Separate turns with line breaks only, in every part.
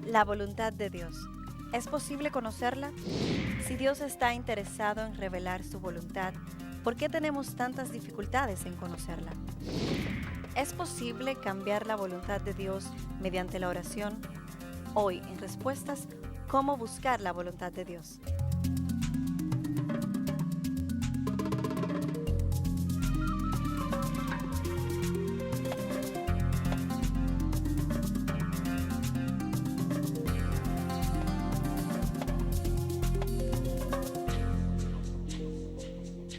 La voluntad de Dios. ¿Es posible conocerla? Si Dios está interesado en revelar su voluntad, ¿por qué tenemos tantas dificultades en conocerla? ¿Es posible cambiar la voluntad de Dios mediante la oración? Hoy, en Respuestas, ¿cómo buscar la voluntad de Dios?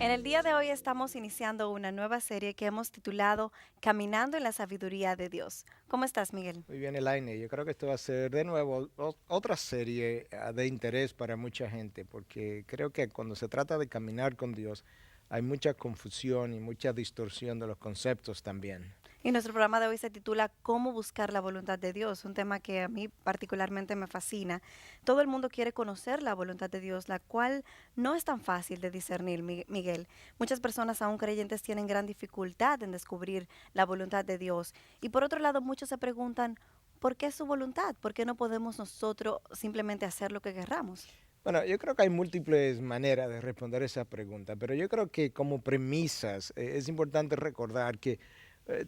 En el día de hoy estamos iniciando una nueva serie que hemos titulado Caminando en la Sabiduría de Dios. ¿Cómo estás, Miguel?
Muy bien, Elaine. Yo creo que esto va a ser de nuevo otra serie de interés para mucha gente, porque creo que cuando se trata de caminar con Dios hay mucha confusión y mucha distorsión de los conceptos también.
Y nuestro programa de hoy se titula ¿Cómo buscar la voluntad de Dios? Un tema que a mí particularmente me fascina. Todo el mundo quiere conocer la voluntad de Dios, la cual no es tan fácil de discernir, Miguel. Muchas personas, aún creyentes, tienen gran dificultad en descubrir la voluntad de Dios. Y por otro lado, muchos se preguntan, ¿por qué su voluntad? ¿Por qué no podemos nosotros simplemente hacer lo que querramos?
Bueno, yo creo que hay múltiples maneras de responder esa pregunta, pero yo creo que como premisas es importante recordar que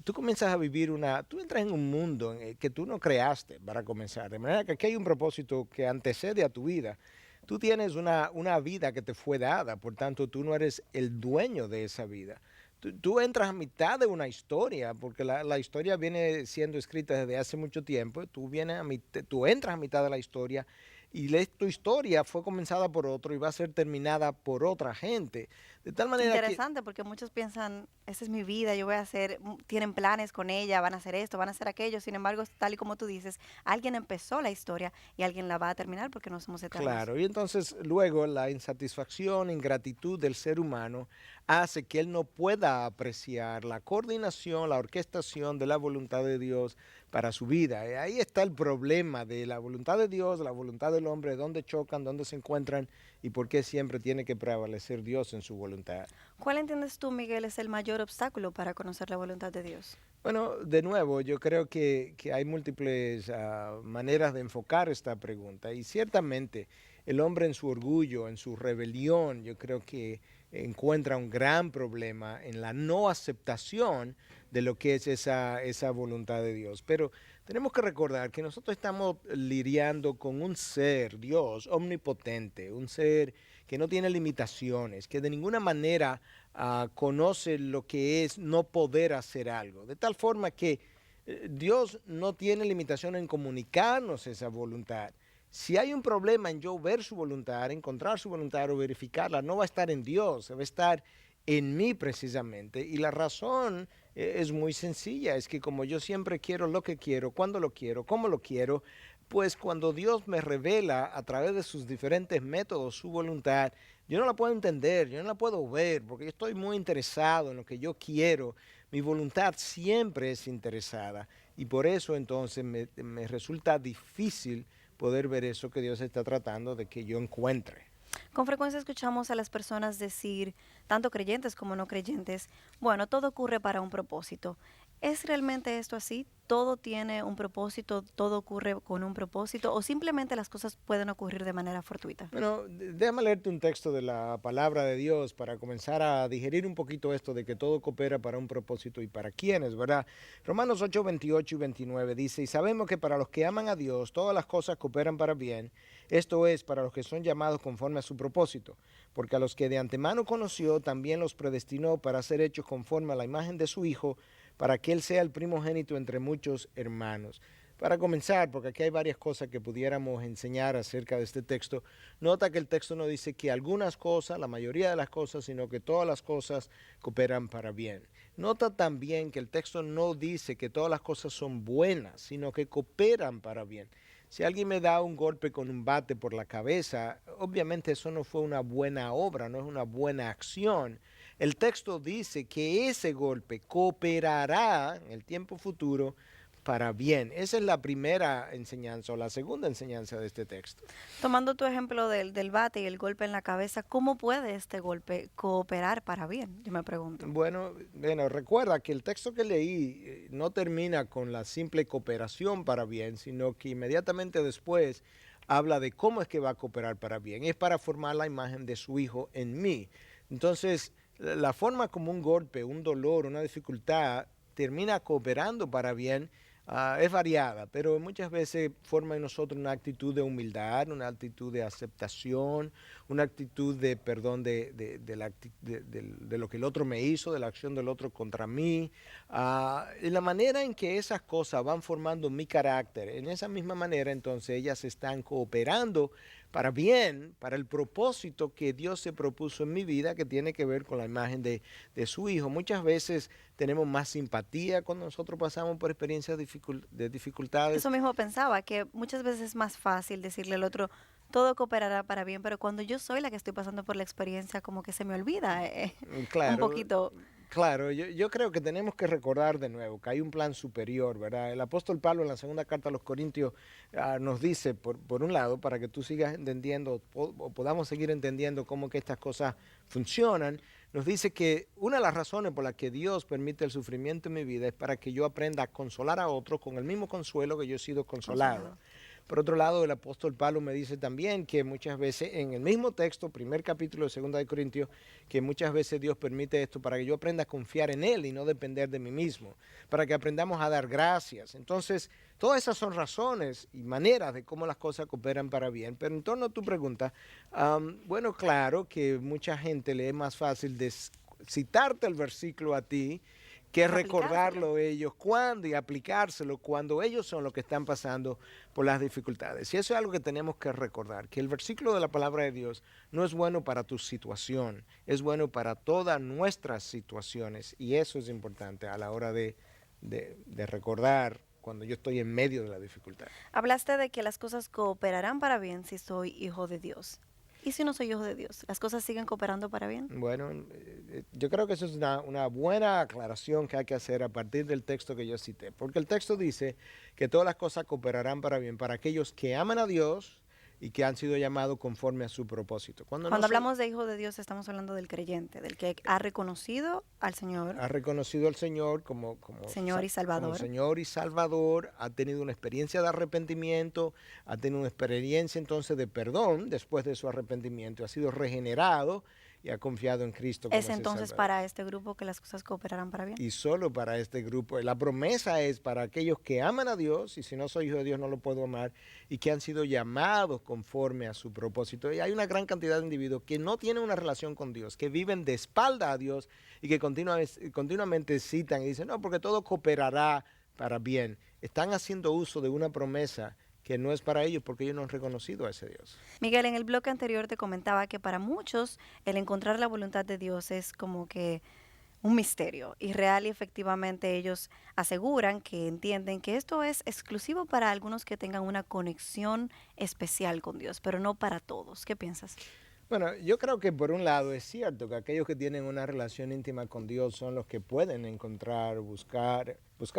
tú comienzas a vivir tú entras en un mundo en el que tú no creaste para comenzar, de manera que aquí hay un propósito que antecede a tu vida. Tú tienes una vida que te fue dada, por tanto tú no eres el dueño de esa vida. Tú entras a mitad de una historia, porque la historia viene siendo escrita desde hace mucho tiempo, tú entras a mitad de la historia y tu historia fue comenzada por otro y va a ser terminada por otra gente. De tal manera que,
Interesante porque muchos piensan, esa es mi vida, yo voy a hacer, tienen planes con ella, van a hacer esto, van a hacer aquello. Sin embargo, tal y como tú dices, alguien empezó la historia y alguien la va a terminar porque no somos eternos.
claro, y entonces luego la insatisfacción, ingratitud del ser humano hace que él no pueda apreciar la coordinación, la orquestación de la voluntad de Dios para su vida. Ahí está el problema de la voluntad de Dios, la voluntad del hombre, dónde chocan, dónde se encuentran y por qué siempre tiene que prevalecer Dios en su voluntad.
¿Cuál entiendes tú, Miguel, es el mayor obstáculo para conocer la voluntad de Dios?
Bueno, de nuevo, yo creo que hay múltiples maneras de enfocar esta pregunta y ciertamente el hombre en su orgullo, en su rebelión, yo creo que encuentra un gran problema en la no aceptación de lo que es esa voluntad de Dios. Pero tenemos que recordar que nosotros estamos lidiando con un ser, Dios, omnipotente, un ser que no tiene limitaciones, que de ninguna manera conoce lo que es no poder hacer algo. De tal forma que Dios no tiene limitación en comunicarnos esa voluntad. Si hay un problema en yo ver su voluntad, encontrar su voluntad o verificarla, no va a estar en Dios, va a estar en mí precisamente. Y la razón es muy sencilla, es que como yo siempre quiero lo que quiero, cuando lo quiero, cómo lo quiero, pues cuando Dios me revela a través de sus diferentes métodos su voluntad, yo no la puedo entender, yo no la puedo ver, porque yo estoy muy interesado en lo que yo quiero. Mi voluntad siempre es interesada y por eso entonces me resulta difícil poder ver eso que Dios está tratando de que yo encuentre.
Con frecuencia escuchamos a las personas decir, tanto creyentes como no creyentes, bueno, todo ocurre para un propósito. ¿Es realmente esto así? ¿Todo tiene un propósito? ¿Todo ocurre con un propósito? ¿O simplemente las cosas pueden ocurrir de manera fortuita?
Bueno, déjame leerte un texto de la palabra de Dios para comenzar a digerir un poquito esto de que todo coopera para un propósito y para quiénes, ¿verdad? Romanos 8, 28 y 29 dice, y sabemos que para los que aman a Dios todas las cosas cooperan para bien, esto es, para los que son llamados conforme a su propósito, porque a los que de antemano conoció también los predestinó para ser hechos conforme a la imagen de su Hijo, para que Él sea el primogénito entre muchos hermanos. Para comenzar, porque aquí hay varias cosas que pudiéramos enseñar acerca de este texto, nota que el texto no dice que algunas cosas, la mayoría de las cosas, sino que todas las cosas cooperan para bien. Nota también que el texto no dice que todas las cosas son buenas, sino que cooperan para bien. Si alguien me da un golpe con un bate por la cabeza, obviamente eso no fue una buena obra, no es una buena acción. El texto dice que ese golpe cooperará en el tiempo futuro para bien. Esa es la primera enseñanza o la segunda enseñanza de este texto.
Tomando tu ejemplo del bate y el golpe en la cabeza, ¿cómo puede este golpe cooperar para bien? Yo me pregunto.
Bueno, recuerda que el texto que leí no termina con la simple cooperación para bien, sino que inmediatamente después habla de cómo es que va a cooperar para bien. Es para formar la imagen de su hijo en mí. Entonces, la forma como un golpe, un dolor, una dificultad termina cooperando para bien es variada, pero muchas veces forma en nosotros una actitud de humildad, una actitud de aceptación, una actitud de perdón de lo que el otro me hizo, de la acción del otro contra mí. Y la manera en que esas cosas van formando mi carácter, en esa misma manera entonces ellas están cooperando para bien, para el propósito que Dios se propuso en mi vida, que tiene que ver con la imagen de su Hijo. Muchas veces tenemos más simpatía cuando nosotros pasamos por experiencias de dificultades.
Eso mismo pensaba, que muchas veces es más fácil decirle al otro, todo cooperará para bien, pero cuando yo soy la que estoy pasando por la experiencia, como que se me olvida un
Claro,
poquito.
claro, yo creo que tenemos que recordar de nuevo que hay un plan superior, ¿verdad? El apóstol Pablo en la segunda carta a los Corintios nos dice, por un lado, para que tú sigas entendiendo o podamos seguir entendiendo cómo que estas cosas funcionan, nos dice que una de las razones por las que Dios permite el sufrimiento en mi vida es para que yo aprenda a consolar a otros con el mismo consuelo que yo he sido consolado.
Consolado.
Por otro lado, el apóstol Pablo me dice también que muchas veces en el mismo texto, primer capítulo de Segunda de Corintios, que muchas veces Dios permite esto para que yo aprenda a confiar en Él y no depender de mí mismo, para que aprendamos a dar gracias. Entonces, todas esas son razones y maneras de cómo las cosas cooperan para bien. Pero en torno a tu pregunta, bueno, claro que mucha gente le es más fácil citarte el versículo a ti que
Aplicárselo.
recordarlo ellos cuando y aplicárselo cuando ellos son los que están pasando por las dificultades. Y eso es algo que tenemos que recordar, que el versículo de la palabra de Dios no es bueno para tu situación, es bueno para todas nuestras situaciones. Y eso es importante a la hora de recordar cuando yo estoy en medio de la dificultad.
Hablaste de que las cosas cooperarán para bien si soy hijo de Dios. ¿Y si no soy hijo de Dios? ¿Las cosas siguen cooperando para bien?
Bueno, yo creo que eso es una buena aclaración que hay que hacer a partir del texto que yo cité, porque el texto dice que todas las cosas cooperarán para bien para aquellos que aman a Dios y que han sido llamados conforme a su propósito. Cuando no
Cuando
son,
hablamos de hijo de Dios, estamos hablando del creyente, del que ha reconocido al Señor,
ha reconocido al Señor
Señor y
como
Salvador.
Señor y Salvador, ha tenido una experiencia de arrepentimiento, ha tenido una experiencia entonces de perdón después de su arrepentimiento, ha sido regenerado y ha confiado en Cristo como
Es
ese
entonces
Salvador.
para este grupo que las cosas cooperarán para bien.
Y solo para este grupo. La promesa es para aquellos que aman a Dios, y si no soy hijo de Dios no lo puedo amar, y que han sido llamados conforme a su propósito. Y hay una gran cantidad de individuos que no tienen una relación con Dios, que viven de espalda a Dios y que continuamente citan y dicen, no, porque todo cooperará para bien. Están haciendo uso de una promesa que no es para ellos porque ellos no han reconocido a ese Dios.
Miguel, en el bloque anterior te comentaba que para muchos el encontrar la voluntad de Dios es como que un misterio y real y efectivamente ellos aseguran que entienden que esto es exclusivo para algunos que tengan una conexión especial con Dios, pero no para todos. ¿Qué piensas?
Bueno, yo creo que por un lado es cierto que aquellos que tienen una relación íntima con Dios son los que pueden encontrar, buscar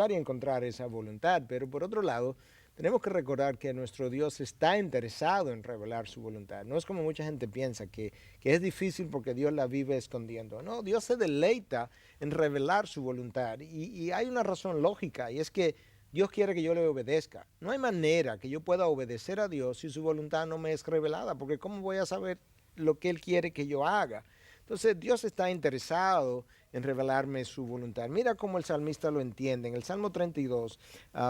y encontrar esa voluntad, pero por otro lado tenemos que recordar que nuestro Dios está interesado en revelar su voluntad. No es como mucha gente piensa que es difícil porque Dios la vive escondiendo. No, Dios se deleita en revelar su voluntad y hay una razón lógica y es que Dios quiere que yo le obedezca. No hay manera que yo pueda obedecer a Dios si su voluntad no me es revelada, porque ¿cómo voy a saber lo que Él quiere que yo haga? Entonces Dios está interesado en revelarme su voluntad. Mira cómo el salmista lo entiende. En el Salmo 32,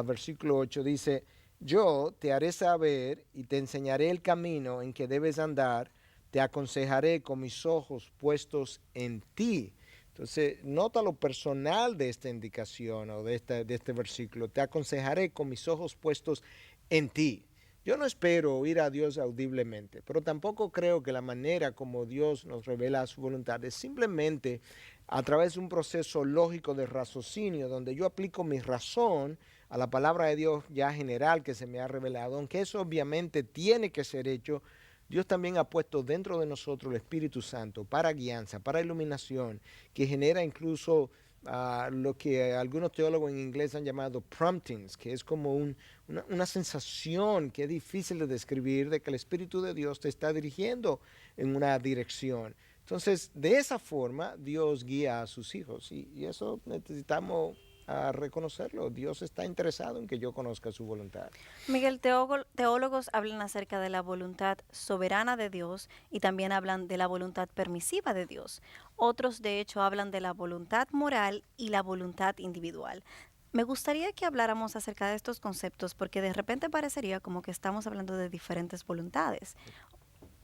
versículo 8 dice, yo te haré saber y te enseñaré el camino en que debes andar, te aconsejaré con mis ojos puestos en ti. Entonces, nota lo personal de esta indicación o de este versículo. Te aconsejaré con mis ojos puestos en ti. Yo no espero oír a Dios audiblemente, pero tampoco creo que la manera como Dios nos revela su voluntad es simplemente a través de un proceso lógico de raciocinio, donde yo aplico mi razón a la palabra de Dios ya general que se me ha revelado, aunque eso obviamente tiene que ser hecho. Dios también ha puesto dentro de nosotros el Espíritu Santo para guianza, para iluminación, que genera incluso lo que algunos teólogos en inglés han llamado promptings, que es como una sensación que es difícil de describir de que el Espíritu de Dios te está dirigiendo en una dirección. Entonces, de esa forma, Dios guía a sus hijos y eso necesitamos reconocerlo. Dios está interesado en que yo conozca su voluntad.
Miguel, teólogos hablan acerca de la voluntad soberana de Dios y también hablan de la voluntad permisiva de Dios. Otros, de hecho, hablan de la voluntad moral y la voluntad individual. Me gustaría que habláramos acerca de estos conceptos porque de repente parecería como que estamos hablando de diferentes voluntades.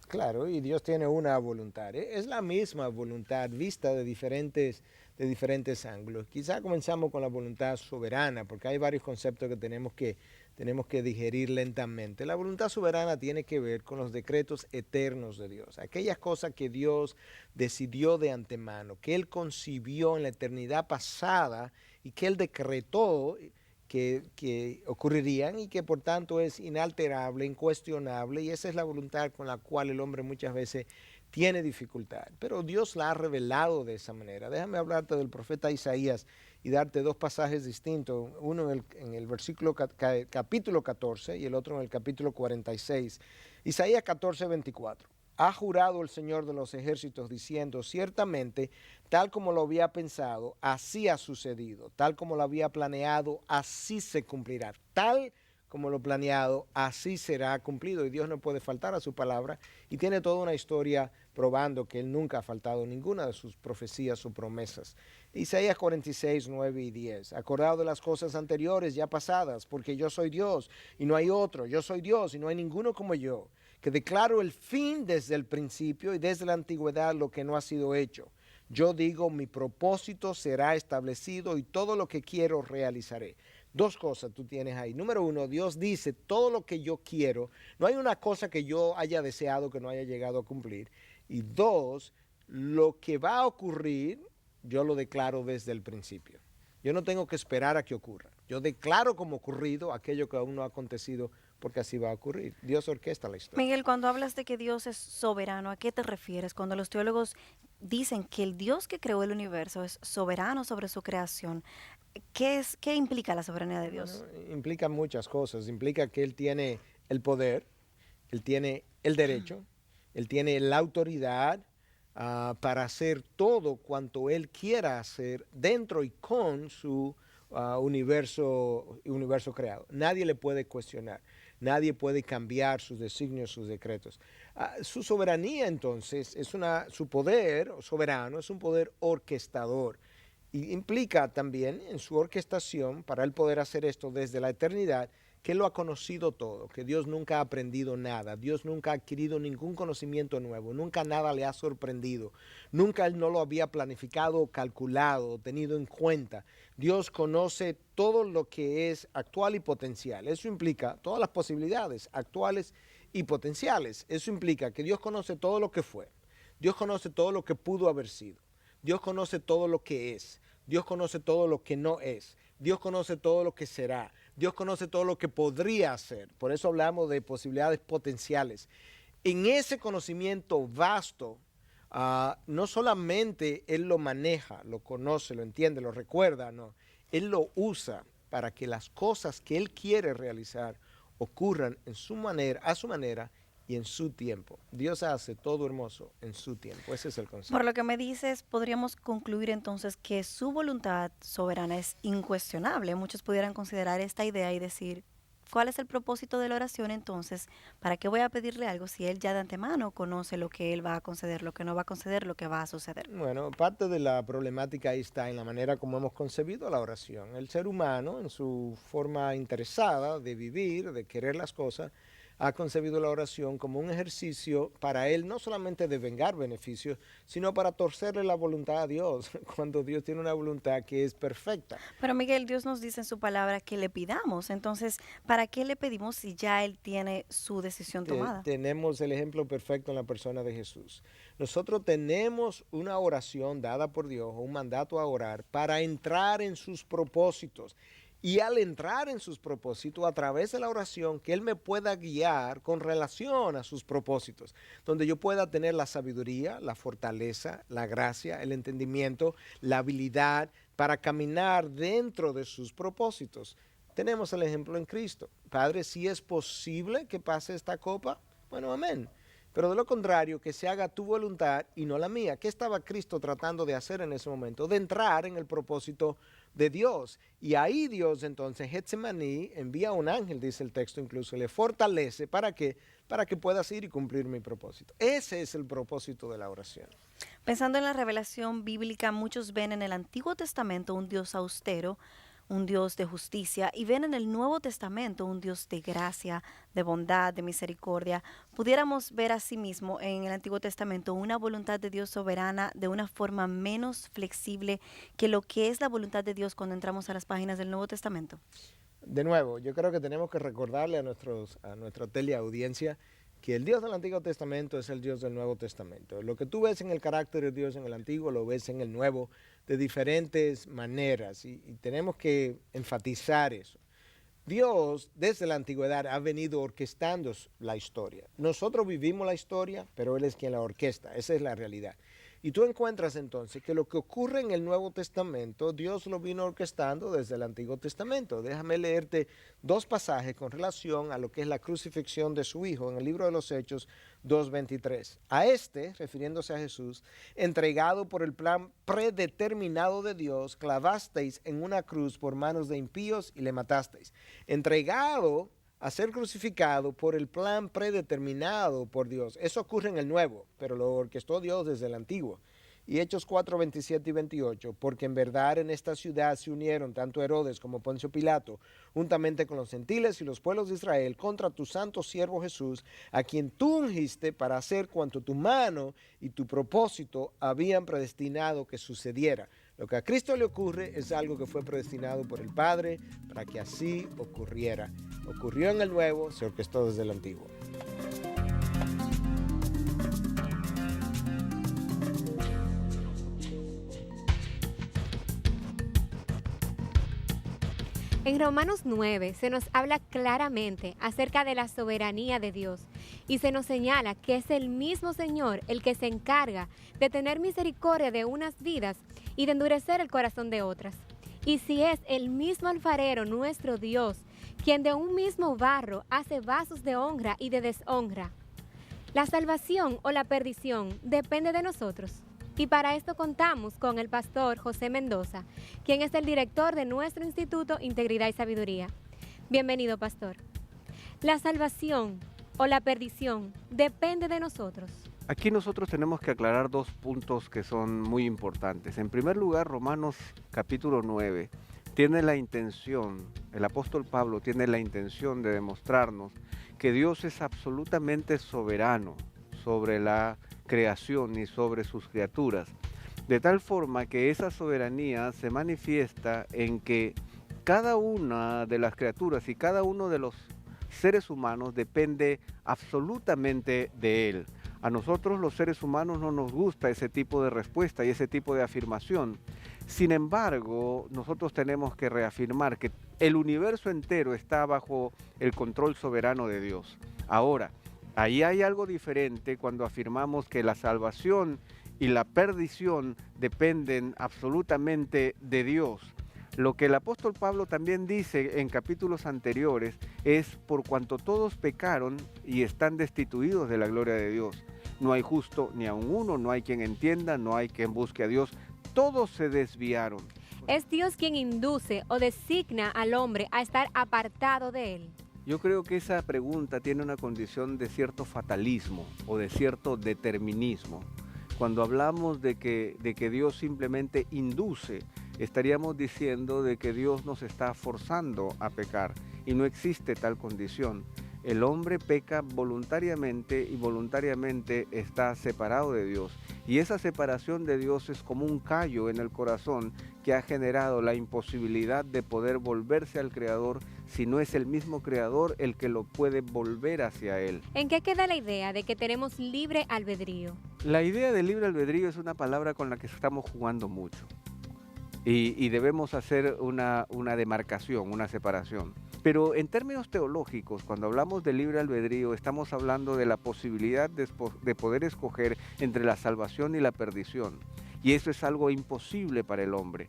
Claro, y Dios tiene una voluntad. Es la misma voluntad vista de diferentes ángulos. Quizá comenzamos con la voluntad soberana, porque hay varios conceptos que tenemos que digerir lentamente. La voluntad soberana tiene que ver con los decretos eternos de Dios, aquellas cosas que Dios decidió de antemano, que Él concibió en la eternidad pasada y que Él decretó que ocurrirían y que por tanto es inalterable, incuestionable, y esa es la voluntad con la cual el hombre muchas veces tiene dificultad. Pero Dios la ha revelado de esa manera. Déjame hablarte del profeta Isaías y darte dos pasajes distintos, uno en el versículo capítulo 14 y el otro en el capítulo 46. Isaías 14, 24. Ha jurado el Señor de los ejércitos diciendo, ciertamente, tal como lo había pensado, así ha sucedido, tal como lo había planeado, así se cumplirá, tal como lo planeado, así será cumplido. Y Dios no puede faltar a su palabra y tiene toda una historia probando que Él nunca ha faltado ninguna de sus profecías o promesas. Isaías 46, 9 y 10. Acordado de las cosas anteriores ya pasadas, porque yo soy Dios y no hay otro, yo soy Dios y no hay ninguno como yo, que declaro el fin desde el principio y desde la antigüedad lo que no ha sido hecho. Yo digo, mi propósito será establecido y todo lo que quiero realizaré. Dos cosas tú tienes ahí. Número uno, Dios dice todo lo que yo quiero. No hay una cosa que yo haya deseado que no haya llegado a cumplir. Y dos, lo que va a ocurrir, yo lo declaro desde el principio. Yo no tengo que esperar a que ocurra. Yo declaro como ocurrido aquello que aún no ha acontecido porque así va a ocurrir. Dios orquesta la historia.
Miguel, cuando hablas de que Dios es soberano, ¿a qué te refieres? Cuando los teólogos dicen que el Dios que creó el universo es soberano sobre su creación, ¿qué implica la soberanía de
Bueno,
Dios?
implica muchas cosas. Implica que Él tiene el poder, Él tiene el derecho, Él tiene la autoridad para hacer todo cuanto Él quiera hacer dentro y con su universo creado. Nadie le puede cuestionar, nadie puede cambiar sus designios, sus decretos. Su soberanía entonces su poder soberano es un poder orquestador. Y implica también en su orquestación, para él poder hacer esto desde la eternidad, que él lo ha conocido todo, que Dios nunca ha aprendido nada, Dios nunca ha adquirido ningún conocimiento nuevo, nunca nada le ha sorprendido, nunca él no lo había planificado, calculado, tenido en cuenta. Dios conoce todo lo que es actual y potencial. Eso implica todas las posibilidades actuales y potenciales. Eso implica que Dios conoce todo lo que fue, Dios conoce todo lo que pudo haber sido. Dios conoce todo lo que es. Dios conoce todo lo que no es. Dios conoce todo lo que será. Dios conoce todo lo que podría ser. Por eso hablamos de posibilidades potenciales. En ese conocimiento vasto, no solamente Él lo maneja, lo conoce, lo entiende, lo recuerda, no. Él lo usa para que las cosas que Él quiere realizar ocurran en su manera, a su manera y en su tiempo. Dios hace todo hermoso en su tiempo. Ese es el
Por
concepto.
lo que me dices, podríamos concluir entonces que su voluntad soberana es incuestionable. Muchos pudieran considerar esta idea y decir, ¿cuál es el propósito de la oración entonces? ¿Para qué voy a pedirle algo si él ya de antemano conoce lo que él va a conceder, lo que no va a conceder, lo que va a suceder?
Bueno, parte de la problemática ahí está en la manera como hemos concebido la oración. El ser humano, en su forma interesada de vivir, de querer las cosas, ha concebido la oración como un ejercicio para él no solamente de vengar beneficios, sino para torcerle la voluntad a Dios, cuando Dios tiene una voluntad que es perfecta.
Pero Miguel, Dios nos dice en su palabra que le pidamos. Entonces, ¿para qué le pedimos si ya él tiene su decisión tomada?
Tenemos el ejemplo perfecto en la persona de Jesús. Nosotros tenemos una oración dada por Dios, un mandato a orar para entrar en sus propósitos. y al entrar en sus propósitos a través de la oración, que Él me pueda guiar con relación a sus propósitos, donde yo pueda tener la sabiduría, la fortaleza, la gracia, el entendimiento, la habilidad para caminar dentro de sus propósitos. Tenemos el ejemplo en Cristo. Padre, si es posible que pase esta copa, bueno, amén. Pero de lo contrario, que se haga tu voluntad y no la mía. ¿Qué estaba Cristo tratando de hacer en ese momento? De entrar en el propósito de Dios. Y ahí Dios entonces, Getsemaní, envía un ángel, dice el texto incluso, le fortalece. ¿Para qué? Para que puedas ir y cumplir mi propósito. Ese es el propósito de la oración.
Pensando en la revelación bíblica, muchos ven en el Antiguo Testamento un Dios austero, un Dios de justicia, y ven en el Nuevo Testamento un Dios de gracia, de bondad, de misericordia. Pudiéramos ver asimismo en el Antiguo Testamento una voluntad de Dios soberana de una forma menos flexible que lo que es la voluntad de Dios cuando entramos a las páginas del Nuevo Testamento.
De nuevo, yo creo que tenemos que recordarle a nuestra teleaudiencia que el Dios del Antiguo Testamento es el Dios del Nuevo Testamento. Lo que tú ves en el carácter de Dios en el Antiguo, lo ves en el Nuevo de diferentes maneras y tenemos que enfatizar eso. Dios desde la antigüedad ha venido orquestando la historia. Nosotros vivimos la historia, pero Él es quien la orquesta, esa es la realidad. Y tú encuentras entonces que lo que ocurre en el Nuevo Testamento, Dios lo vino orquestando desde el Antiguo Testamento. Déjame leerte dos pasajes con relación a lo que es la crucifixión de su Hijo en el libro de los Hechos 2:23. A este, refiriéndose a Jesús, entregado por el plan predeterminado de Dios, clavasteis en una cruz por manos de impíos y le matasteis. Entregado a ser crucificado por el plan predeterminado por Dios. Eso ocurre en el Nuevo, pero lo orquestó Dios desde el Antiguo. Y Hechos 4:27 y 28, porque en verdad en esta ciudad se unieron tanto Herodes como Poncio Pilato, juntamente con los gentiles y los pueblos de Israel, contra tu santo siervo Jesús, a quien tú ungiste para hacer cuanto tu mano y tu propósito habían predestinado que sucediera. Lo que a Cristo le ocurre es algo que fue predestinado por el Padre para que así ocurriera. Ocurrió en el Nuevo, se orquestó desde el Antiguo.
En Romanos 9 se nos habla claramente acerca de la soberanía de Dios y se nos señala que es el mismo Señor el que se encarga de tener misericordia de unas vidas y de endurecer el corazón de otras. Y si es el mismo alfarero, nuestro Dios, quien de un mismo barro hace vasos de honra y de deshonra, la salvación o la perdición depende de nosotros. Y para esto contamos con el pastor José Mendoza, quien es el director de nuestro Instituto Integridad y Sabiduría. Bienvenido, pastor. La salvación o la perdición depende de nosotros.
Aquí nosotros tenemos que aclarar dos puntos que son muy importantes. En primer lugar, Romanos capítulo 9 tiene la intención, el apóstol Pablo tiene la intención de demostrarnos que Dios es absolutamente soberano sobre la creación y sobre sus criaturas, de tal forma que esa soberanía se manifiesta en que cada una de las criaturas y cada uno de los seres humanos depende absolutamente de Él. A nosotros los seres humanos no nos gusta ese tipo de respuesta y ese tipo de afirmación. Sin embargo, nosotros tenemos que reafirmar que el universo entero está bajo el control soberano de Dios. Ahora, ahí hay algo diferente cuando afirmamos que la salvación y la perdición dependen absolutamente de Dios. Lo que el apóstol Pablo también dice en capítulos anteriores es: por cuanto todos pecaron y están destituidos de la gloria de Dios. No hay justo ni aun uno, no hay quien entienda, no hay quien busque a Dios. Todos se desviaron.
¿Es Dios quien induce o designa al hombre a estar apartado de Él?
Yo creo que esa pregunta tiene una condición de cierto fatalismo o de cierto determinismo. Cuando hablamos de que Dios simplemente induce, estaríamos diciendo de que Dios nos está forzando a pecar, y no existe tal condición. El hombre peca voluntariamente y voluntariamente está separado de Dios. Y esa separación de Dios es como un callo en el corazón que ha generado la imposibilidad de poder volverse al Creador si no es el mismo Creador el que lo puede volver hacia Él.
¿En qué queda la idea de que tenemos libre albedrío?
La idea de libre albedrío es una palabra con la que estamos jugando mucho. y debemos hacer una demarcación, una separación. Pero en términos teológicos, cuando hablamos de libre albedrío, estamos hablando de la posibilidad de poder escoger entre la salvación y la perdición. Y eso es algo imposible para el hombre.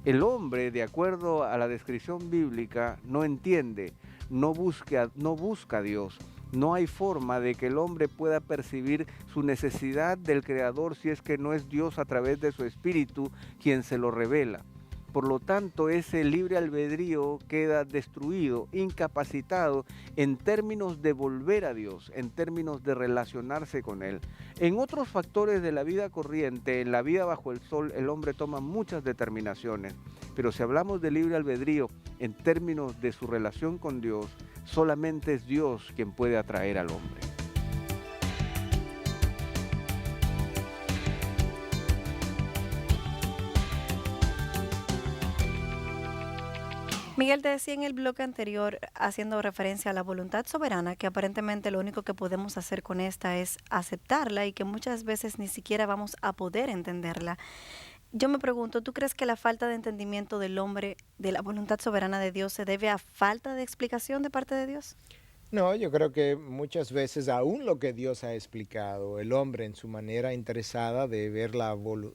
El hombre, de acuerdo a la descripción bíblica, no entiende, no busca a Dios. No hay forma de que el hombre pueda percibir su necesidad del Creador si es que no es Dios a través de su Espíritu quien se lo revela. Por lo tanto, ese libre albedrío queda destruido, incapacitado en términos de volver a Dios, en términos de relacionarse con Él. En otros factores de la vida corriente, en la vida bajo el sol, el hombre toma muchas determinaciones. Pero si hablamos de libre albedrío en términos de su relación con Dios, solamente es Dios quien puede atraer al hombre.
Miguel, te decía en el bloque anterior, haciendo referencia a la voluntad soberana, que aparentemente lo único que podemos hacer con esta es aceptarla y que muchas veces ni siquiera vamos a poder entenderla. Yo me pregunto, ¿tú crees que la falta de entendimiento del hombre de la voluntad soberana de Dios se debe a falta de explicación de parte de Dios?
No, yo creo que muchas veces aún lo que Dios ha explicado, el hombre en su manera interesada de ver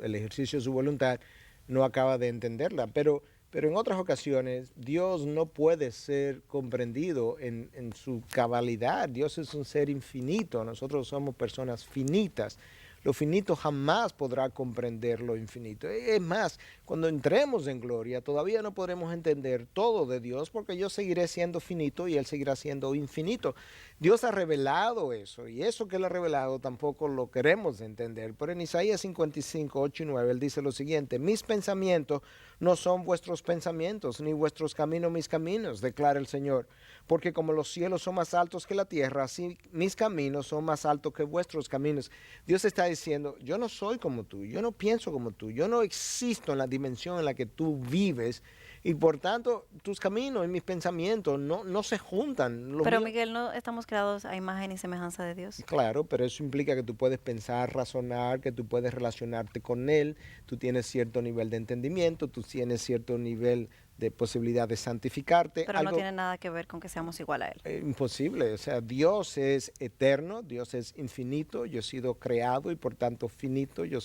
el ejercicio de su voluntad no acaba de entenderla, pero en otras ocasiones Dios no puede ser comprendido en su cabalidad. Dios es un ser infinito, nosotros somos personas finitas. Lo finito jamás podrá comprender lo infinito. Es más, cuando entremos en gloria, todavía no podremos entender todo de Dios porque yo seguiré siendo finito y Él seguirá siendo infinito. Dios ha revelado eso y eso que Él ha revelado tampoco lo queremos entender. Pero en Isaías 55, 8 y 9, Él dice lo siguiente: mis pensamientos no son vuestros pensamientos, ni vuestros caminos mis caminos, declara el Señor. Porque como los cielos son más altos que la tierra, así mis caminos son más altos que vuestros caminos. Dios está diciendo, yo no soy como tú, yo no pienso como tú, yo no existo en la dimensión en la que tú vives y por tanto tus caminos y mis pensamientos no se juntan.
Pero Miguel, no estamos creados a imagen y semejanza de Dios.
Claro, pero eso implica que tú puedes pensar, razonar, que tú puedes relacionarte con Él, tú tienes cierto nivel de entendimiento, tú tienes cierto nivel de posibilidad de santificarte.
Pero no tiene nada que ver con que seamos igual a Él.
Imposible, o sea, Dios es eterno, Dios es infinito, yo he sido creado y por tanto finito, yo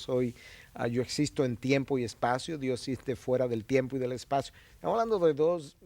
existo en tiempo y espacio, Dios existe fuera del tiempo y del espacio. Estamos hablando de dos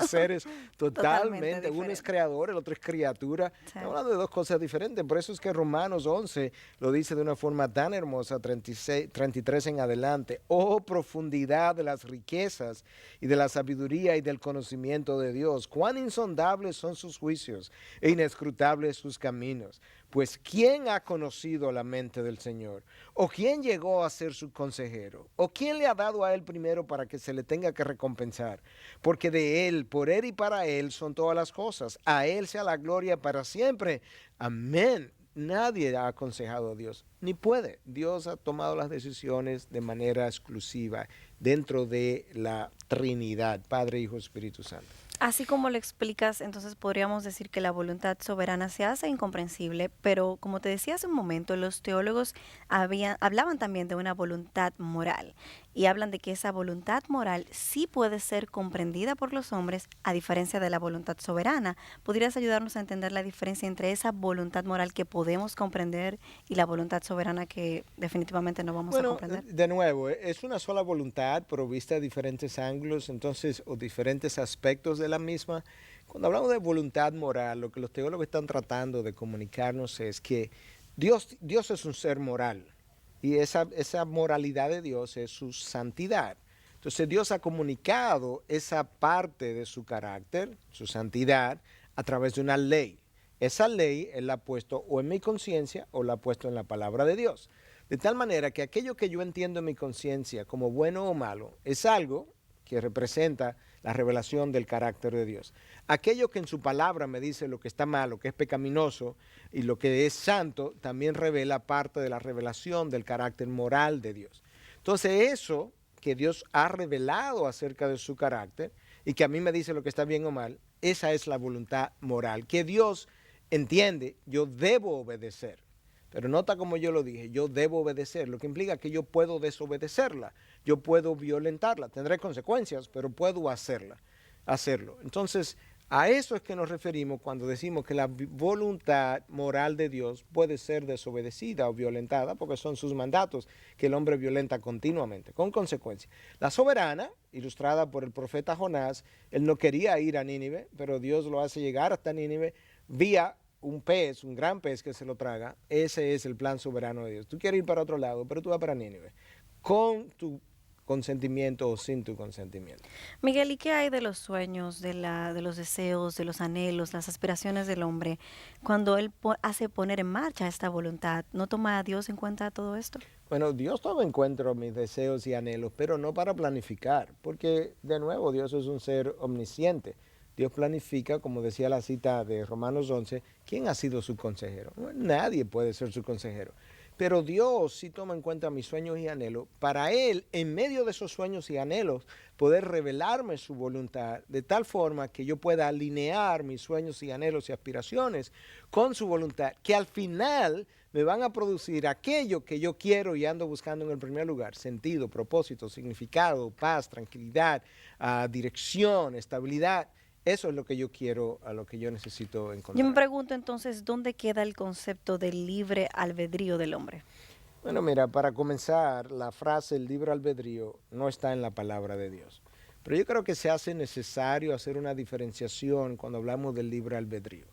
seres totalmente, uno es creador, el otro es criatura. Sí. Estamos hablando de dos cosas diferentes, por eso es que Romanos 11 lo dice de una forma tan hermosa, 33 en adelante. Oh, profundidad de las riquezas y de la sabiduría y del conocimiento de Dios. Cuán insondables son sus juicios e inescrutables sus caminos. Pues ¿quién ha conocido la mente del Señor? ¿O quién llegó a ser su consejero? ¿O quién le ha dado a él primero para que se le tenga que recompensar? Porque de él, por él y para él son todas las cosas. A él sea la gloria para siempre. Amén. Nadie ha aconsejado a Dios, ni puede. Dios ha tomado las decisiones de manera exclusiva dentro de la Trinidad, Padre, Hijo, Espíritu Santo.
Así como lo explicas, entonces podríamos decir que la voluntad soberana se hace incomprensible, pero como te decía hace un momento, los teólogos hablaban también de una voluntad moral y hablan de que esa voluntad moral sí puede ser comprendida por los hombres a diferencia de la voluntad soberana. ¿Podrías ayudarnos a entender la diferencia entre esa voluntad moral que podemos comprender y la voluntad soberana que definitivamente no vamos a comprender?
De nuevo, es una sola voluntad, pero vista de diferentes ángulos, entonces, o diferentes aspectos de la misma. Cuando hablamos de voluntad moral, lo que los teólogos están tratando de comunicarnos es que Dios es un ser moral y esa moralidad de Dios es su santidad. Entonces Dios ha comunicado esa parte de su carácter, su santidad, a través de una ley. Esa ley Él la ha puesto o en mi conciencia o la ha puesto en la palabra de Dios. De tal manera que aquello que yo entiendo en mi conciencia como bueno o malo es algo que representa la revelación del carácter de Dios. Aquello que en su palabra me dice lo que está mal, lo que es pecaminoso y lo que es santo, también revela parte de la revelación del carácter moral de Dios. Entonces eso que Dios ha revelado acerca de su carácter y que a mí me dice lo que está bien o mal, esa es la voluntad moral que Dios entiende, yo debo obedecer. Pero nota como yo lo dije, yo debo obedecer, lo que implica que yo puedo desobedecerla, yo puedo violentarla, tendré consecuencias, pero puedo hacerlo. Entonces, a eso es que nos referimos cuando decimos que la voluntad moral de Dios puede ser desobedecida o violentada, porque son sus mandatos que el hombre violenta continuamente, con consecuencias. La soberana, ilustrada por el profeta Jonás, él no quería ir a Nínive, pero Dios lo hace llegar hasta Nínive vía un pez, un gran pez que se lo traga. Ese es el plan soberano de Dios. Tú quieres ir para otro lado, pero tú vas para Nínive, con tu consentimiento o sin tu consentimiento.
Miguel, ¿y qué hay de los sueños, de los deseos, de los anhelos, las aspiraciones del hombre cuando él hace poner en marcha esta voluntad? ¿No toma a Dios en cuenta todo esto?
Bueno, Dios toma en cuenta mis deseos y anhelos, pero no para planificar, porque de nuevo Dios es un ser omnisciente. Dios planifica, como decía la cita de Romanos 11, ¿quién ha sido su consejero? Nadie puede ser su consejero. Pero Dios sí toma en cuenta mis sueños y anhelos para Él, en medio de esos sueños y anhelos, poder revelarme su voluntad de tal forma que yo pueda alinear mis sueños y anhelos y aspiraciones con su voluntad, que al final me van a producir aquello que yo quiero y ando buscando en el primer lugar: sentido, propósito, significado, paz, tranquilidad, dirección, estabilidad. Eso es lo que yo quiero, a lo que yo necesito encontrar.
Yo me pregunto entonces, ¿dónde queda el concepto del libre albedrío del hombre?
Bueno, mira, para comenzar, la frase el libre albedrío no está en la palabra de Dios. Pero yo creo que se hace necesario hacer una diferenciación cuando hablamos del libre albedrío.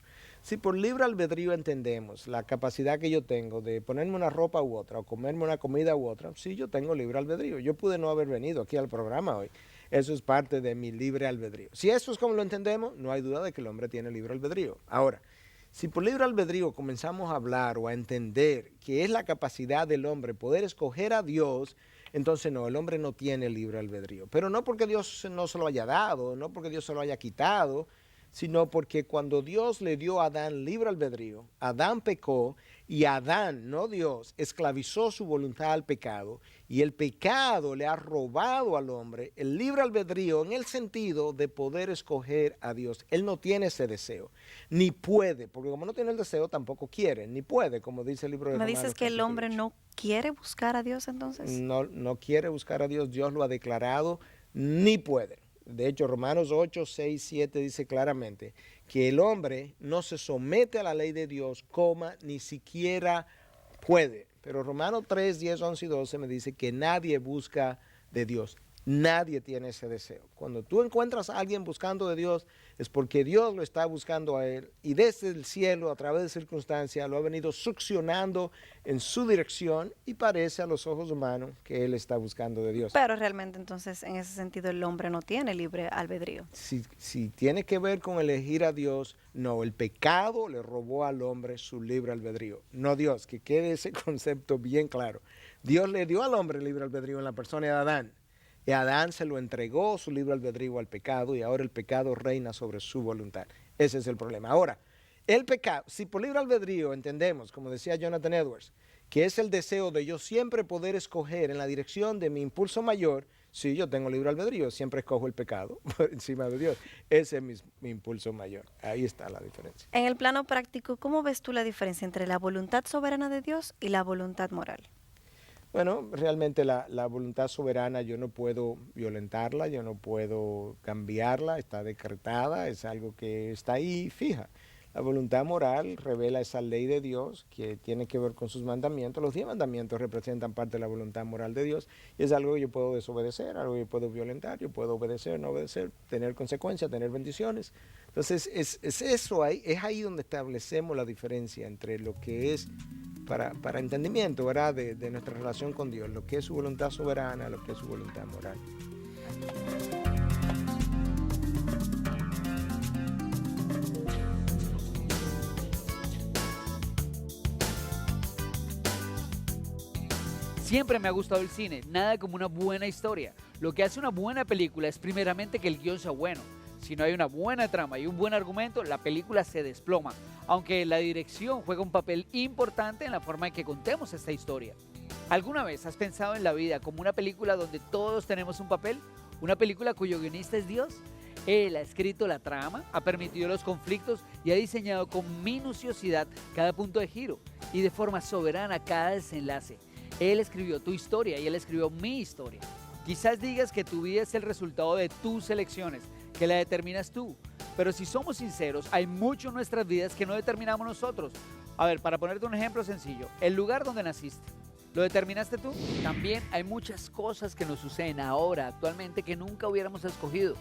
Si por libre albedrío entendemos la capacidad que yo tengo de ponerme una ropa u otra o comerme una comida u otra, sí, yo tengo libre albedrío. Yo pude no haber venido aquí al programa hoy. Eso es parte de mi libre albedrío. Si eso es como lo entendemos, no hay duda de que el hombre tiene libre albedrío. Ahora, si por libre albedrío comenzamos a hablar o a entender que es la capacidad del hombre poder escoger a Dios, entonces no, el hombre no tiene libre albedrío. Pero no porque Dios no se lo haya dado, no porque Dios se lo haya quitado, sino porque cuando Dios le dio a Adán libre albedrío, Adán pecó y Adán, no Dios, esclavizó su voluntad al pecado, y el pecado le ha robado al hombre el libre albedrío en el sentido de poder escoger a Dios. Él no tiene ese deseo, ni puede, porque como no tiene el deseo tampoco quiere, ni puede, como dice el libro de
¿Me
Romanos.
dices que el
capítulo
hombre
8.
no quiere buscar a Dios entonces?
No quiere buscar a Dios, Dios lo ha declarado, ni puede. De hecho, Romanos 8, 6, 7 dice claramente que el hombre no se somete a la ley de Dios, ni siquiera puede. Pero Romanos 3, 10, 11 y 12 me dice que nadie busca de Dios. Nadie tiene ese deseo. Cuando tú encuentras a alguien buscando de Dios, es porque Dios lo está buscando a él, y desde el cielo, a través de circunstancias, lo ha venido succionando en su dirección, y parece a los ojos humanos que él está buscando de Dios.
Pero realmente entonces en ese sentido el hombre no tiene libre albedrío.
Si tiene que ver con elegir a Dios, no, el pecado le robó al hombre su libre albedrío, no Dios, que quede ese concepto bien claro. Dios le dio al hombre libre albedrío en la persona de Adán. Y Adán se lo entregó su libre albedrío al pecado, y ahora el pecado reina sobre su voluntad. Ese es el problema. Ahora, el pecado, si por libre albedrío entendemos, como decía Jonathan Edwards, que es el deseo de yo siempre poder escoger en la dirección de mi impulso mayor, sí, yo tengo libre albedrío, siempre escojo el pecado por encima de Dios. Ese es mi impulso mayor. Ahí está la diferencia.
En el plano práctico, ¿cómo ves tú la diferencia entre la voluntad soberana de Dios y la voluntad moral?
Bueno, realmente la voluntad soberana yo no puedo violentarla, yo no puedo cambiarla, está decretada, es algo que está ahí fija. La voluntad moral revela esa ley de Dios que tiene que ver con sus mandamientos. Los 10 mandamientos representan parte de la voluntad moral de Dios, y es algo que yo puedo desobedecer, algo que yo puedo violentar, yo puedo obedecer, no obedecer, tener consecuencias, tener bendiciones. Entonces es eso, es ahí donde establecemos la diferencia entre lo que es para entendimiento, ¿verdad?, de nuestra relación con Dios, lo que es su voluntad soberana, lo que es su voluntad moral.
Siempre me ha gustado el cine, nada como una buena historia. Lo que hace una buena película es primeramente que el guión sea bueno. Si no hay una buena trama y un buen argumento, la película se desploma, aunque la dirección juega un papel importante en la forma en que contemos esta historia. ¿Alguna vez has pensado en la vida como una película donde todos tenemos un papel? ¿Una película cuyo guionista es Dios? Él ha escrito la trama, ha permitido los conflictos y ha diseñado con minuciosidad cada punto de giro y de forma soberana cada desenlace. Él escribió tu historia y Él escribió mi historia. Quizás digas que tu vida es el resultado de tus elecciones, que la determinas tú. Pero si somos sinceros, hay mucho en nuestras vidas que no determinamos nosotros. A ver, para ponerte un ejemplo sencillo, el lugar donde naciste, ¿lo determinaste tú? También hay muchas cosas que nos suceden ahora, actualmente, que nunca hubiéramos escogido.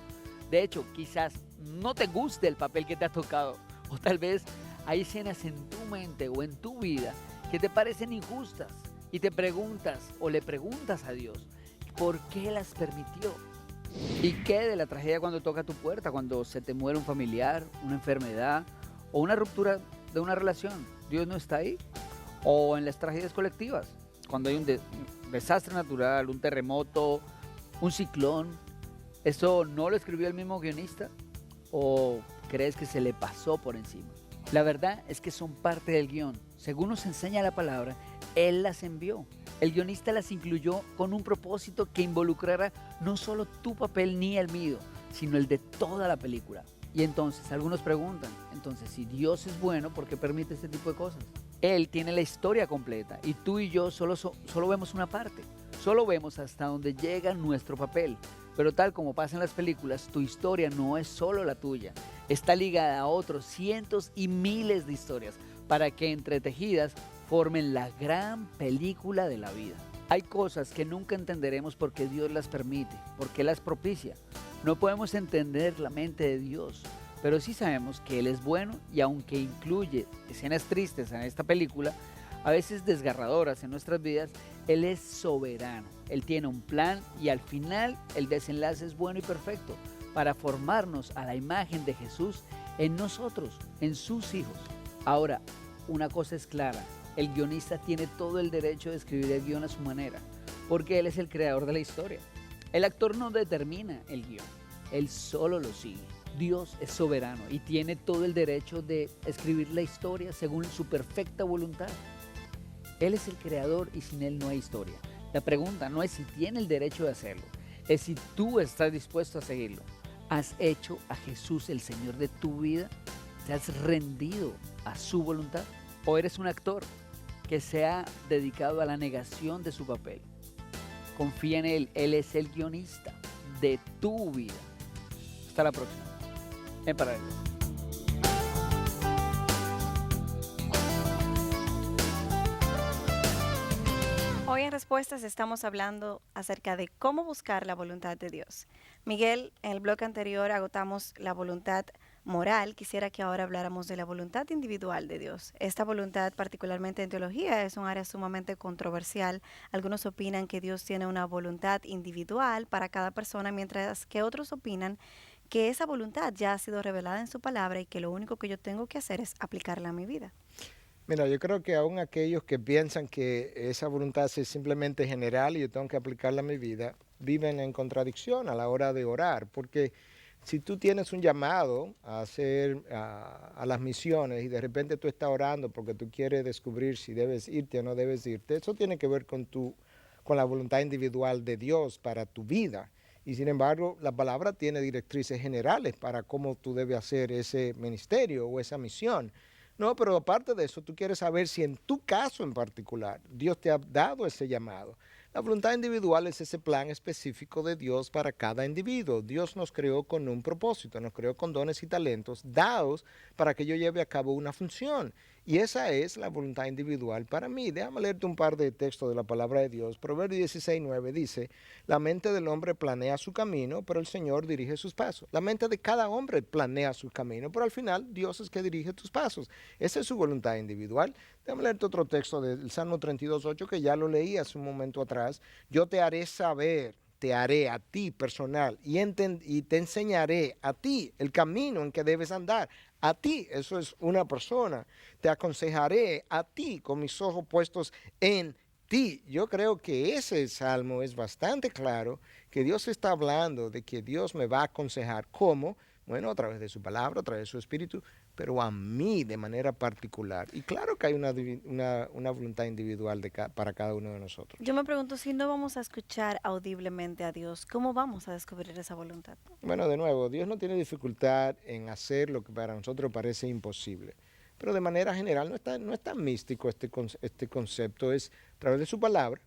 De hecho, quizás no te guste el papel que te ha tocado, o tal vez hay escenas en tu mente o en tu vida que te parecen injustas y te preguntas o le preguntas a Dios, ¿por qué las permitió? ¿Y qué de la tragedia cuando toca tu puerta, cuando se te muere un familiar, una enfermedad o una ruptura de una relación? ¿Dios no está ahí? O en las tragedias colectivas, cuando hay un desastre natural, un terremoto, un ciclón, ¿eso no lo escribió el mismo guionista? ¿O crees que se le pasó por encima? La verdad es que son parte del guión. Según nos enseña la palabra, Él las envió. El guionista las incluyó con un propósito que involucrara no solo tu papel ni el mío, sino el de toda la película. Y entonces algunos preguntan, entonces si Dios es bueno, ¿por qué permite este tipo de cosas? Él tiene la historia completa y tú y yo solo vemos una parte. Solo vemos hasta donde llega nuestro papel. Pero tal como pasa en las películas, tu historia no es solo la tuya. Está ligada a otros cientos y miles de historias para que entretejidas formen la gran película de la vida. Hay cosas que nunca entenderemos porque Dios las permite, porque las propicia. No podemos entender la mente de Dios, pero sí sabemos que Él es bueno y aunque incluye escenas tristes en esta película, a veces desgarradoras en nuestras vidas, Él es soberano. Él tiene un plan y al final el desenlace es bueno y perfecto para formarnos a la imagen de Jesús en nosotros, en sus hijos. Ahora, una cosa es clara, el guionista tiene todo el derecho de escribir el guión a su manera, porque él es el creador de la historia. El actor no determina el guión, él solo lo sigue. Dios es soberano y tiene todo el derecho de escribir la historia según su perfecta voluntad. Él es el creador y sin él no hay historia. La pregunta no es si tiene el derecho de hacerlo, es si tú estás dispuesto a seguirlo. ¿Has hecho a Jesús el Señor de tu vida? ¿Te has rendido a su voluntad? ¿O eres un actor que se ha dedicado a la negación de su papel? Confía en Él, Él es el guionista de tu vida. Hasta la próxima. En paralelo.
Hoy en Respuestas estamos hablando acerca de cómo buscar la voluntad de Dios. Miguel, en el bloque anterior agotamos la voluntad moral. Quisiera que ahora habláramos de la voluntad individual de Dios. Esta voluntad, particularmente en teología, es un área sumamente controversial. Algunos opinan que Dios tiene una voluntad individual para cada persona, mientras que otros opinan que esa voluntad ya ha sido revelada en su palabra y que lo único que yo tengo que hacer es aplicarla a mi vida.
Mira, yo creo que aún aquellos que piensan que esa voluntad es simplemente general y yo tengo que aplicarla a mi vida, viven en contradicción a la hora de orar, porque si tú tienes un llamado a hacer a las misiones y de repente tú estás orando porque tú quieres descubrir si debes irte o no debes irte, eso tiene que ver con la voluntad individual de Dios para tu vida. Y sin embargo, la palabra tiene directrices generales para cómo tú debes hacer ese ministerio o esa misión. No, pero aparte de eso, tú quieres saber si en tu caso en particular Dios te ha dado ese llamado. La voluntad individual es ese plan específico de Dios para cada individuo. Dios nos creó con un propósito, nos creó con dones y talentos dados para que yo lleve a cabo una función. Y esa es la voluntad individual para mí. Déjame leerte un par de textos de la palabra de Dios. Proverbios 16:9 dice, la mente del hombre planea su camino, pero el Señor dirige sus pasos. La mente de cada hombre planea su camino, pero al final Dios es que dirige tus pasos. Esa es su voluntad individual. Déjame leerte otro texto del Salmo 32:8 que ya lo leí hace un momento atrás. Yo te haré saber, te haré a ti personal y te enseñaré a ti el camino en que debes andar. A ti, eso es una persona. Te aconsejaré a ti con mis ojos puestos en ti. Yo creo que ese salmo es bastante claro, que Dios está hablando de que Dios me va a aconsejar. ¿Cómo? Bueno, a través de su palabra, a través de su espíritu, pero a mí de manera particular. Y claro que hay una voluntad individual para cada uno de nosotros.
Yo me pregunto, si no vamos a escuchar audiblemente a Dios, ¿cómo vamos a descubrir esa voluntad?
Bueno, de nuevo, Dios no tiene dificultad en hacer lo que para nosotros parece imposible. Pero de manera general no es tan místico este concepto, es a través de su palabra,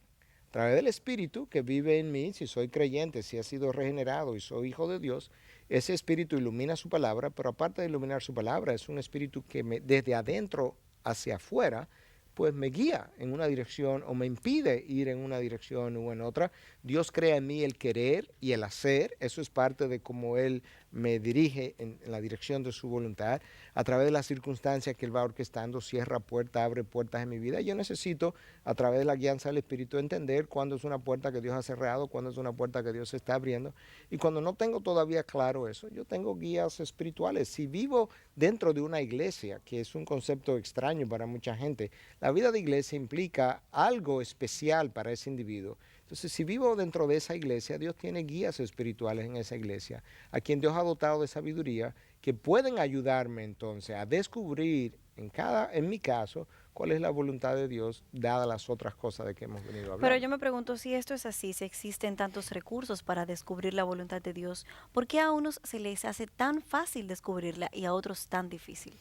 a través del Espíritu que vive en mí, si soy creyente, si he sido regenerado y soy hijo de Dios, ese Espíritu ilumina su palabra, pero aparte de iluminar su palabra, es un Espíritu que desde adentro hacia afuera, pues me guía en una dirección o me impide ir en una dirección u en otra. Dios crea en mí el querer y el hacer, eso es parte de cómo Él me dirige en la dirección de su voluntad, a través de las circunstancias que Él va orquestando, cierra puertas, abre puertas en mi vida. Yo necesito, a través de la guianza del Espíritu, entender cuándo es una puerta que Dios ha cerrado, cuándo es una puerta que Dios está abriendo. Y cuando no tengo todavía claro eso, yo tengo guías espirituales. Si vivo dentro de una iglesia, que es un concepto extraño para mucha gente, la vida de iglesia implica algo especial para ese individuo. Entonces, si vivo dentro de esa iglesia, Dios tiene guías espirituales en esa iglesia, a quien Dios ha dotado de sabiduría, que pueden ayudarme entonces a descubrir en mi caso, cuál es la voluntad de Dios, dadas las otras cosas de que hemos venido hablando.
Pero yo me pregunto, si esto es así, si existen tantos recursos para descubrir la voluntad de Dios, ¿por qué a unos se les hace tan fácil descubrirla y a otros tan difícil?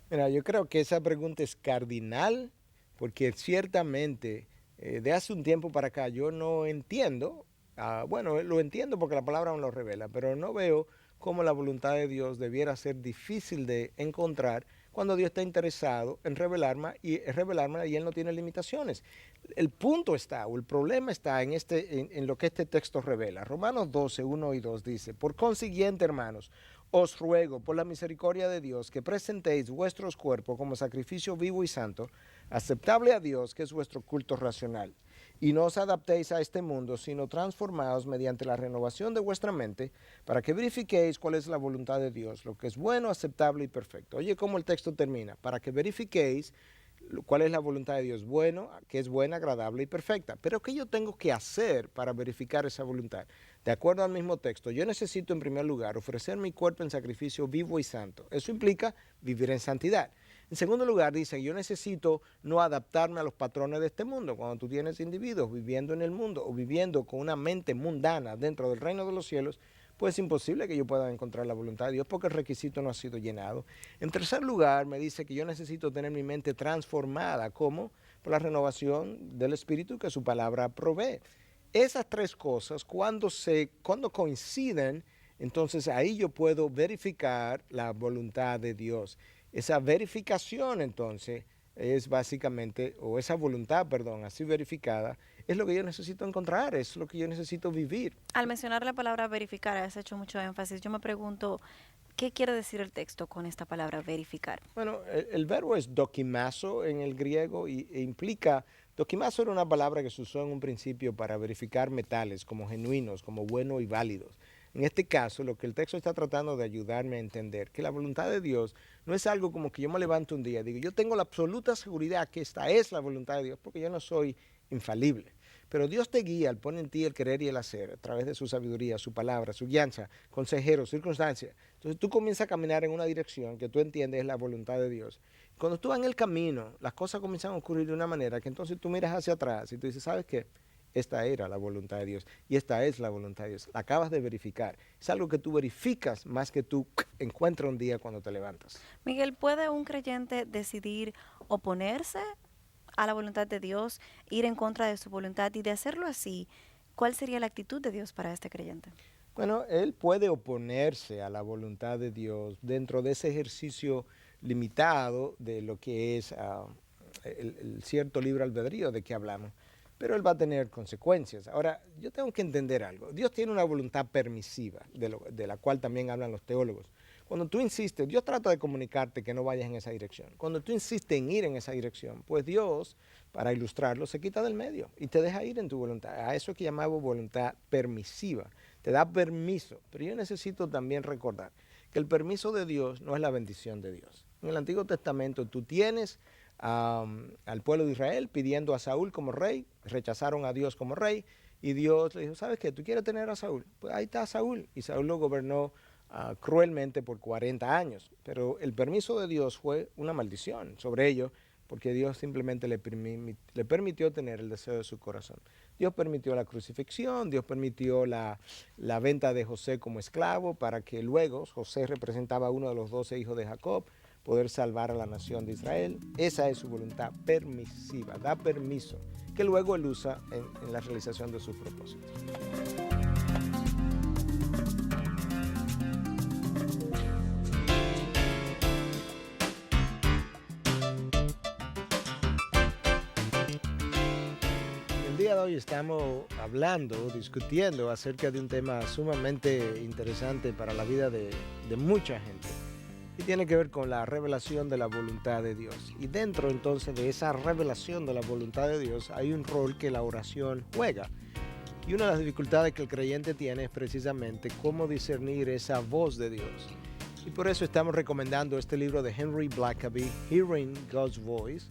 Mira, yo creo que esa pregunta es cardinal, porque ciertamente de hace un tiempo para acá yo no entiendo, bueno, lo entiendo porque la palabra me lo revela, pero no veo cómo la voluntad de Dios debiera ser difícil de encontrar cuando Dios está interesado en revelarme y Él no tiene limitaciones. El punto está, o el problema está en lo que este texto revela. Romanos 12, 1 y 2 dice: por consiguiente, hermanos, os ruego por la misericordia de Dios que presentéis vuestros cuerpos como sacrificio vivo y santo, aceptable a Dios, que es vuestro culto racional. Y no os adaptéis a este mundo, sino transformaos mediante la renovación de vuestra mente, para que verifiquéis cuál es la voluntad de Dios, lo que es bueno, aceptable y perfecto. Oye cómo el texto termina: para que verifiquéis cuál es la voluntad de Dios, bueno, que es buena, agradable y perfecta. Pero ¿qué yo tengo que hacer para verificar esa voluntad? De acuerdo al mismo texto, yo necesito en primer lugar ofrecer mi cuerpo en sacrificio vivo y santo. Eso implica vivir en santidad. En segundo lugar, dice, yo necesito no adaptarme a los patrones de este mundo. Cuando tú tienes individuos viviendo en el mundo o viviendo con una mente mundana dentro del reino de los cielos, pues es imposible que yo pueda encontrar la voluntad de Dios porque el requisito no ha sido llenado. En tercer lugar, me dice que yo necesito tener mi mente transformada, ¿cómo? Por la renovación del Espíritu que su palabra provee. Esas tres cosas, cuando coinciden, entonces ahí yo puedo verificar la voluntad de Dios. Esa verificación entonces es básicamente, o esa voluntad, perdón, así verificada, es lo que yo necesito encontrar, es lo que yo necesito vivir.
Al mencionar la palabra verificar, has hecho mucho énfasis. Yo me pregunto, ¿qué quiere decir el texto con esta palabra verificar?
Bueno, el verbo es dokimazo en el griego e implica, dokimazo era una palabra que se usó en un principio para verificar metales como genuinos, como buenos y válidos. En este caso, lo que el texto está tratando de ayudarme a entender, que la voluntad de Dios no es algo como que yo me levanto un día y digo, yo tengo la absoluta seguridad que esta es la voluntad de Dios, porque yo no soy infalible. Pero Dios te guía, Él pone en ti el querer y el hacer, a través de su sabiduría, su palabra, su guianza, consejeros, circunstancias. Entonces tú comienzas a caminar en una dirección que tú entiendes es la voluntad de Dios. Cuando tú vas en el camino, las cosas comienzan a ocurrir de una manera que entonces tú miras hacia atrás y tú dices, ¿sabes qué? Esta era la voluntad de Dios y esta es la voluntad de Dios. La acabas de verificar. Es algo que tú verificas más que tú encuentras un día cuando te levantas.
Miguel, ¿puede un creyente decidir oponerse a la voluntad de Dios, ir en contra de su voluntad? Y de hacerlo así, ¿cuál sería la actitud de Dios para este creyente?
Bueno, él puede oponerse a la voluntad de Dios dentro de ese ejercicio limitado de lo que es el cierto libre albedrío de que hablamos. Pero él va a tener consecuencias. Ahora, yo tengo que entender algo. Dios tiene una voluntad permisiva, de la cual también hablan los teólogos. Cuando tú insistes, Dios trata de comunicarte que no vayas en esa dirección. Cuando tú insistes en ir en esa dirección, pues Dios, para ilustrarlo, se quita del medio y te deja ir en tu voluntad. A eso es que llamamos voluntad permisiva. Te da permiso. Pero yo necesito también recordar que el permiso de Dios no es la bendición de Dios. En el Antiguo Testamento tú tienes al pueblo de Israel pidiendo a Saúl como rey, rechazaron a Dios como rey y Dios le dijo, ¿sabes qué? ¿Tú quieres tener a Saúl? Pues ahí está Saúl. Y Saúl lo gobernó cruelmente por 40 años. Pero el permiso de Dios fue una maldición sobre ellos, porque Dios simplemente le permitió tener el deseo de su corazón. Dios permitió la crucifixión, Dios permitió la venta de José como esclavo, para que luego José representaba a uno de los 12 hijos de Jacob, poder salvar a la nación de Israel. Esa es su voluntad permisiva, da permiso, que luego él usa en la realización de sus propósitos. El día de hoy estamos discutiendo acerca de un tema sumamente interesante para la vida de mucha gente. Y tiene que ver con la revelación de la voluntad de Dios. Y dentro entonces de esa revelación de la voluntad de Dios hay un rol que la oración juega. Y una de las dificultades que el creyente tiene es precisamente cómo discernir esa voz de Dios. Y por eso estamos recomendando este libro de Henry Blackaby, Hearing God's Voice,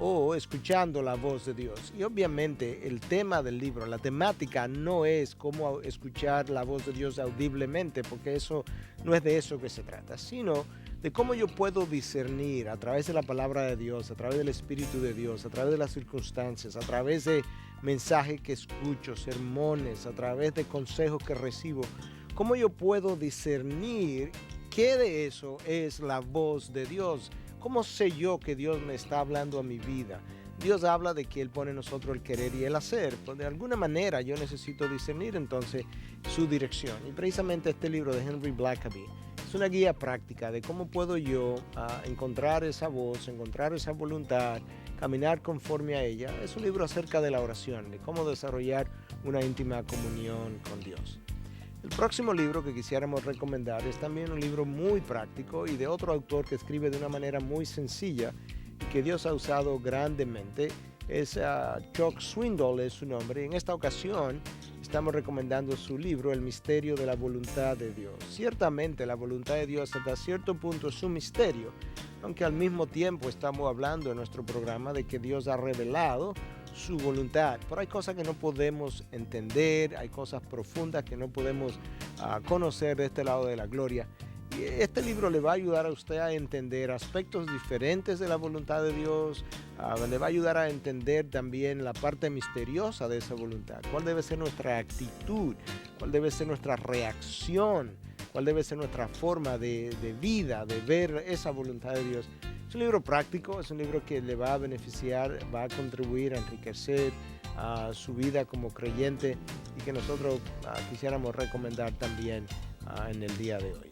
o escuchando la voz de Dios. Y obviamente el tema del libro, la temática no es cómo escuchar la voz de Dios audiblemente, porque eso no es de eso que se trata, sino de cómo yo puedo discernir a través de la palabra de Dios, a través del Espíritu de Dios, a través de las circunstancias, a través de mensajes que escucho, sermones, a través de consejos que recibo, cómo yo puedo discernir qué de eso es la voz de Dios. ¿Cómo sé yo que Dios me está hablando a mi vida? Dios habla de que Él pone en nosotros el querer y el hacer. Pues de alguna manera yo necesito discernir entonces su dirección. Y precisamente este libro de Henry Blackaby es una guía práctica de cómo puedo yo encontrar esa voz, encontrar esa voluntad, caminar conforme a ella. Es un libro acerca de la oración, de cómo desarrollar una íntima comunión con Dios. El próximo libro que quisiéramos recomendar es también un libro muy práctico y de otro autor que escribe de una manera muy sencilla y que Dios ha usado grandemente. Es Chuck Swindoll, es su nombre. En esta ocasión estamos recomendando su libro El misterio de la voluntad de Dios. Ciertamente la voluntad de Dios hasta cierto punto es un misterio, aunque al mismo tiempo estamos hablando en nuestro programa de que Dios ha revelado su voluntad, pero hay cosas que no podemos entender, hay cosas profundas que no podemos conocer de este lado de la gloria. Y este libro le va a ayudar a usted a entender aspectos diferentes de la voluntad de Dios, le va a ayudar a entender también la parte misteriosa de esa voluntad, cuál debe ser nuestra actitud, cuál debe ser nuestra reacción, cuál debe ser nuestra forma de vida, de ver esa voluntad de Dios. Es un libro práctico, es un libro que le va a beneficiar, va a contribuir a enriquecer su vida como creyente y que nosotros quisiéramos recomendar también en el día de hoy.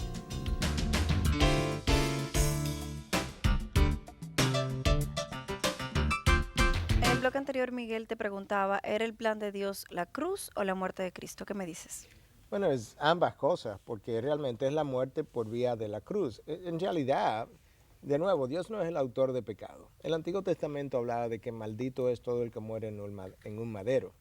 En el bloque anterior, Miguel te preguntaba, ¿era el plan de Dios la cruz o la muerte de Cristo? ¿Qué me dices?
Bueno, es ambas cosas, porque realmente es la muerte por vía de la cruz. En realidad, de nuevo, Dios no es el autor de pecado. El Antiguo Testamento hablaba de que maldito es todo el que muere en un madero.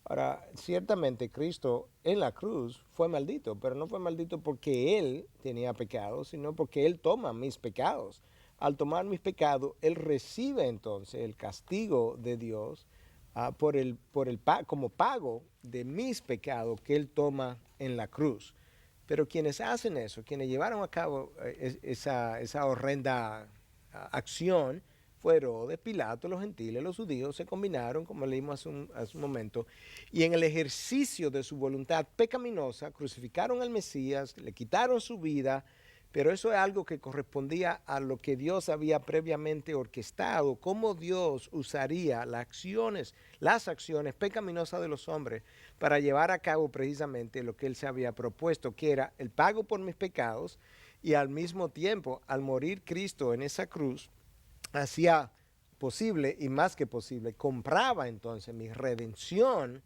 Ahora, ciertamente Cristo en la cruz fue maldito, pero no fue maldito porque Él tenía pecado, sino porque Él toma mis pecados. Al tomar mis pecados, Él recibe entonces el castigo de Dios como pago de mis pecados que Él toma en la cruz. Pero quienes hacen eso, quienes llevaron a cabo esa horrenda acción, fue Herodes, Pilato, los gentiles, los judíos, se combinaron, como leímos hace un momento, y en el ejercicio de su voluntad pecaminosa, crucificaron al Mesías, le quitaron su vida, pero eso es algo que correspondía a lo que Dios había previamente orquestado, cómo Dios usaría las acciones pecaminosas de los hombres para llevar a cabo precisamente lo que Él se había propuesto, que era el pago por mis pecados, y al mismo tiempo, al morir Cristo en esa cruz, hacía posible, y más que posible, compraba entonces mi redención,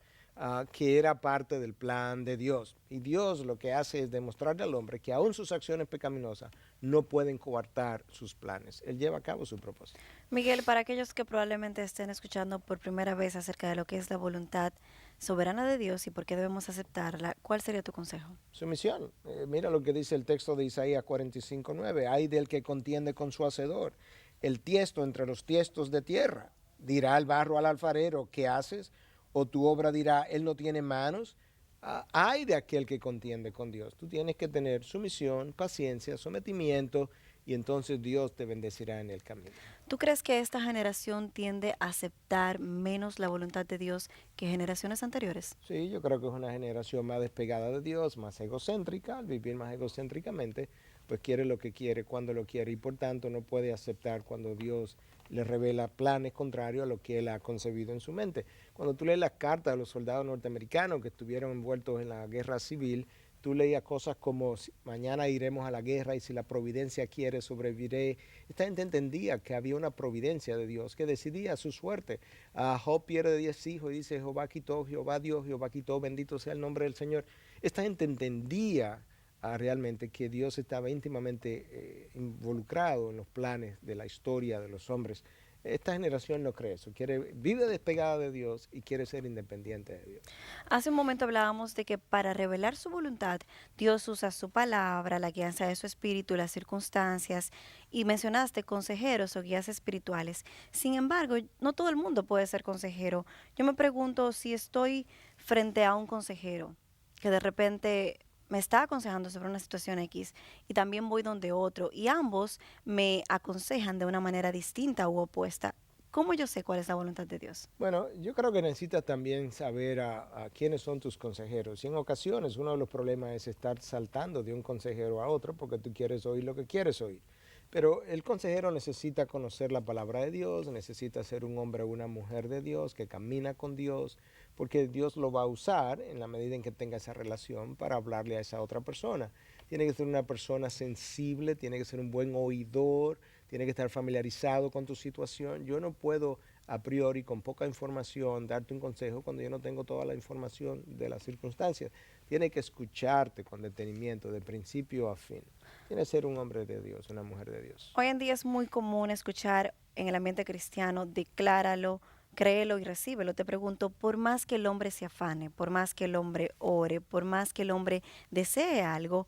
que era parte del plan de Dios. Y Dios lo que hace es demostrarle al hombre que aún sus acciones pecaminosas no pueden coartar sus planes. Él lleva a cabo su propósito.
Miguel, para aquellos que probablemente estén escuchando por primera vez acerca de lo que es la voluntad soberana de Dios y por qué debemos aceptarla, ¿cuál sería tu consejo?
Sumisión. Mira lo que dice el texto de Isaías 45:9. Hay del que contiende con su hacedor, el tiesto entre los tiestos de tierra. Dirá el barro al alfarero, ¿qué haces? O tu obra dirá, él no tiene manos. Hay de aquel que contiende con Dios. Tú tienes que tener sumisión, paciencia, sometimiento, y entonces Dios te bendecirá en el camino.
¿Tú crees que esta generación tiende a aceptar menos la voluntad de Dios que generaciones anteriores?
Sí, yo creo que es una generación más despegada de Dios, más egocéntrica. Al vivir más egocéntricamente, pues quiere lo que quiere, cuando lo quiere, y por tanto no puede aceptar cuando Dios le revela planes contrarios a lo que él ha concebido en su mente. Cuando tú lees las cartas de los soldados norteamericanos que estuvieron envueltos en la guerra civil, tú leías cosas como mañana iremos a la guerra y si la providencia quiere sobreviviré. Esta gente entendía que había una providencia de Dios que decidía su suerte. Job pierde 10 hijos y dice Jehová quitó, Jehová dio, Jehová quitó, bendito sea el nombre del Señor. Esta gente entendía realmente que Dios estaba íntimamente involucrado en los planes de la historia de los hombres. Esta generación no cree eso, vive despegada de Dios y quiere ser independiente de Dios.
Hace un momento hablábamos de que para revelar su voluntad, Dios usa su palabra, la guianza de su espíritu, las circunstancias, y mencionaste consejeros o guías espirituales. Sin embargo, no todo el mundo puede ser consejero. Yo me pregunto si estoy frente a un consejero que de repente me está aconsejando sobre una situación X y también voy donde otro y ambos me aconsejan de una manera distinta u opuesta. ¿Cómo yo sé cuál es la voluntad de Dios?
Bueno, yo creo que necesitas también saber a quiénes son tus consejeros. Y en ocasiones uno de los problemas es estar saltando de un consejero a otro porque tú quieres oír lo que quieres oír. Pero el consejero necesita conocer la palabra de Dios, necesita ser un hombre o una mujer de Dios que camina con Dios, porque Dios lo va a usar en la medida en que tenga esa relación para hablarle a esa otra persona. Tiene que ser una persona sensible, tiene que ser un buen oidor, tiene que estar familiarizado con tu situación. Yo no puedo a priori, con poca información, darte un consejo cuando yo no tengo toda la información de las circunstancias. Tiene que escucharte con detenimiento, de principio a fin. Tiene que ser un hombre de Dios, una mujer de Dios.
Hoy en día es muy común escuchar en el ambiente cristiano, decláralo, créelo y recíbelo. Te pregunto, por más que el hombre se afane, por más que el hombre ore, por más que el hombre desee algo,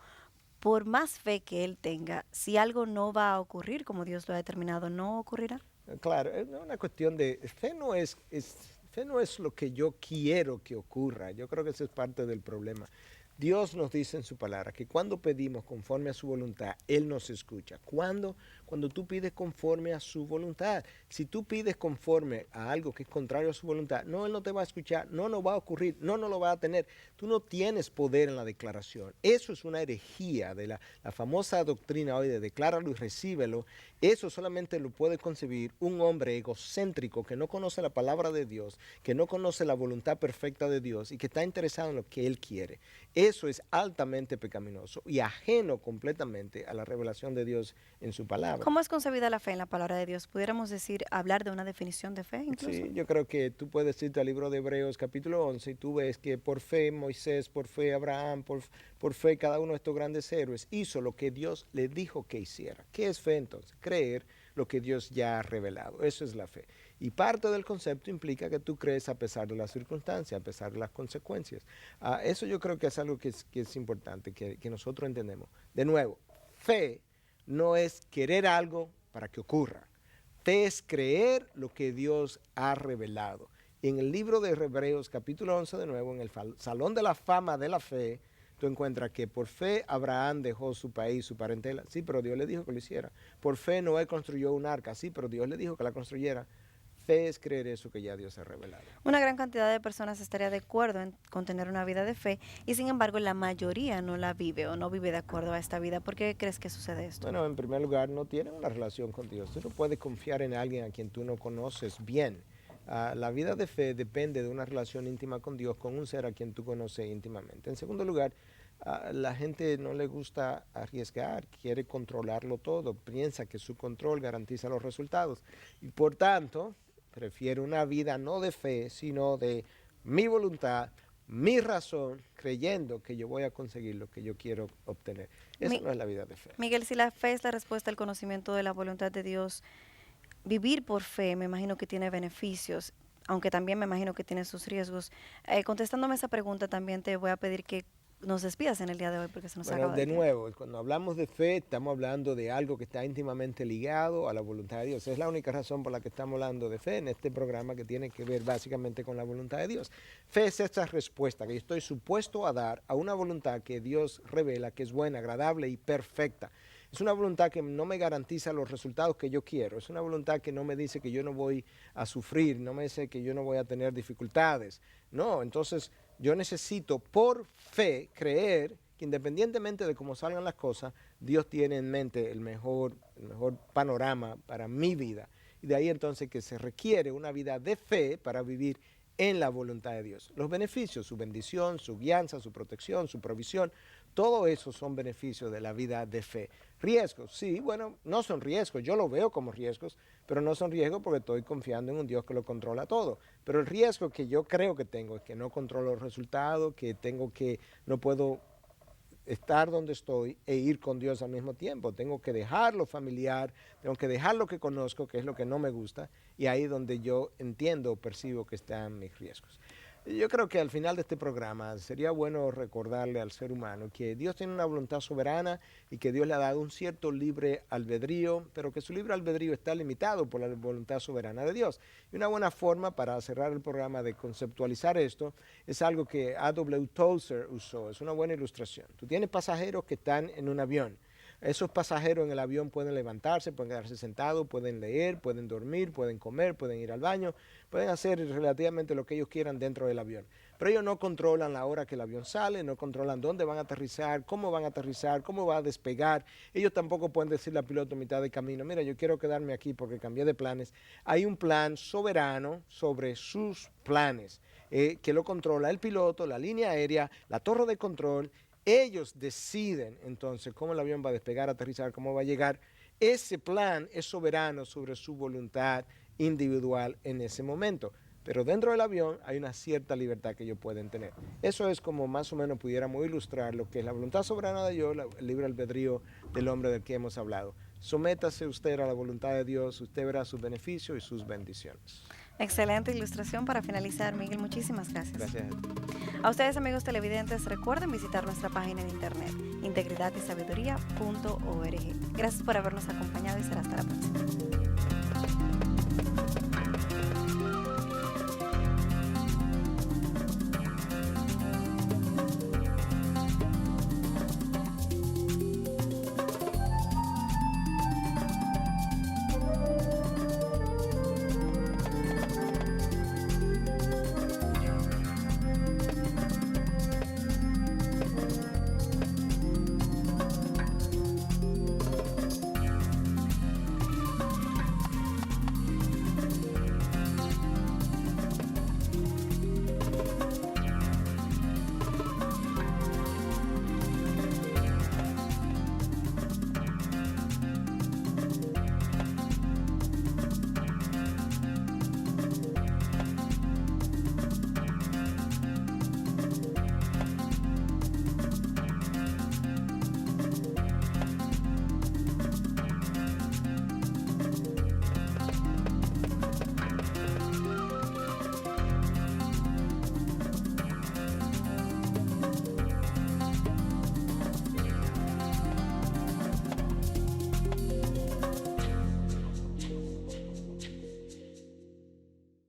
por más fe que él tenga, si algo no va a ocurrir como Dios lo ha determinado, ¿no ocurrirá?
Claro, es una cuestión de fe fe no es lo que yo quiero que ocurra. Yo creo que eso es parte del problema. Dios nos dice en su palabra que cuando pedimos conforme a su voluntad, Él nos escucha. ¿Cuándo? Cuando tú pides conforme a su voluntad. Si tú pides conforme a algo que es contrario a su voluntad, no, Él no te va a escuchar, no va a ocurrir, no lo va a tener. Tú no tienes poder en la declaración. Eso es una herejía de la famosa doctrina hoy de decláralo y recíbelo. Eso solamente lo puede concebir un hombre egocéntrico que no conoce la palabra de Dios, que no conoce la voluntad perfecta de Dios y que está interesado en lo que Él quiere. Eso es altamente pecaminoso y ajeno completamente a la revelación de Dios en su palabra.
¿Cómo es concebida la fe en la palabra de Dios? ¿Pudiéramos decir, hablar de una definición de fe incluso?
Sí, yo creo que tú puedes irte al libro de Hebreos capítulo 11 y tú ves que por fe Moisés, por fe Abraham, por fe cada uno de estos grandes héroes hizo lo que Dios le dijo que hiciera. ¿Qué es fe entonces? Creer lo que Dios ya ha revelado. Eso es la fe. Y parte del concepto implica que tú crees a pesar de las circunstancias, a pesar de las consecuencias. Eso yo creo que es algo que es importante, que nosotros entendemos. De nuevo, fe no es querer algo para que ocurra. Fe es creer lo que Dios ha revelado. En el libro de Hebreos capítulo 11 de nuevo, en el Salón de la Fama de la Fe, tú encuentras que por fe Abraham dejó su país, su parentela. Sí, pero Dios le dijo que lo hiciera. Por fe Noé construyó un arca. Sí, pero Dios le dijo que la construyera. Fe es creer eso que ya Dios ha revelado.
Una gran cantidad de personas estaría de acuerdo con tener una vida de fe y sin embargo la mayoría no la vive o no vive de acuerdo a esta vida. ¿Por qué crees que sucede esto?
Bueno, en primer lugar, no tienen una relación con Dios. Tú no puedes confiar en alguien a quien tú no conoces bien. La vida de fe depende de una relación íntima con Dios, con un ser a quien tú conoces íntimamente. En segundo lugar, la gente no le gusta arriesgar, quiere controlarlo todo, piensa que su control garantiza los resultados y por tanto prefiere una vida no de fe, sino de mi voluntad, mi razón, creyendo que yo voy a conseguir lo que yo quiero obtener. Esa no es la vida de fe.
Miguel, si la fe es la respuesta al conocimiento de la voluntad de Dios, vivir por fe me imagino que tiene beneficios, aunque también me imagino que tiene sus riesgos. Contestándome esa pregunta, también te voy a pedir que nos despidas en el día de hoy porque se nos
Bueno,
acaba
de
el tiempo.
nuevo, cuando hablamos de fe, estamos hablando de algo que está íntimamente ligado a la voluntad de Dios. Es la única razón por la que estamos hablando de fe en este programa, que tiene que ver básicamente con la voluntad de Dios. Fe es esa respuesta que yo estoy supuesto a dar a una voluntad que Dios revela que es buena, agradable y perfecta. Es una voluntad que no me garantiza los resultados que yo quiero. Es una voluntad que no me dice que yo no voy a sufrir, no me dice que yo no voy a tener dificultades. No, entonces yo necesito por fe creer que independientemente de cómo salgan las cosas, Dios tiene en mente el mejor panorama para mi vida. Y de ahí entonces que se requiere una vida de fe para vivir en la voluntad de Dios. Los beneficios, su bendición, su guianza, su protección, su provisión, todo eso son beneficios de la vida de fe. Riesgos, sí, bueno, no son riesgos, yo lo veo como riesgos, pero no son riesgos porque estoy confiando en un Dios que lo controla todo. Pero el riesgo que yo creo que tengo es que no controlo los resultados, no puedo estar donde estoy e ir con Dios al mismo tiempo. Tengo que dejar lo familiar, tengo que dejar lo que conozco, que es lo que no me gusta, y ahí es donde yo entiendo o percibo que están mis riesgos. Yo creo que al final de este programa sería bueno recordarle al ser humano que Dios tiene una voluntad soberana y que Dios le ha dado un cierto libre albedrío, pero que su libre albedrío está limitado por la voluntad soberana de Dios. Y una buena forma para cerrar el programa de conceptualizar esto es algo que A.W. Tozer usó, es una buena ilustración. Tú tienes pasajeros que están en un avión. Esos pasajeros en el avión pueden levantarse, pueden quedarse sentados, pueden leer, pueden dormir, pueden comer, pueden ir al baño, pueden hacer relativamente lo que ellos quieran dentro del avión. Pero ellos no controlan la hora que el avión sale, no controlan dónde van a aterrizar, cómo va a despegar. Ellos tampoco pueden decirle al piloto a mitad de camino, mira, yo quiero quedarme aquí porque cambié de planes. Hay un plan soberano sobre sus planes que lo controla el piloto, la línea aérea, la torre de control. Ellos deciden entonces cómo el avión va a despegar, aterrizar, cómo va a llegar. Ese plan es soberano sobre su voluntad individual en ese momento. Pero dentro del avión hay una cierta libertad que ellos pueden tener. Eso es como más o menos pudiéramos ilustrar lo que es la voluntad soberana de Dios, el libre albedrío del hombre del que hemos hablado. Sométase usted a la voluntad de Dios, usted verá sus beneficios y sus bendiciones.
Excelente ilustración para finalizar, Miguel. Muchísimas gracias.
Gracias a ti.
A ustedes, amigos televidentes, recuerden visitar nuestra página en internet, integridadysabiduría.org. Gracias por habernos acompañado y será hasta la próxima.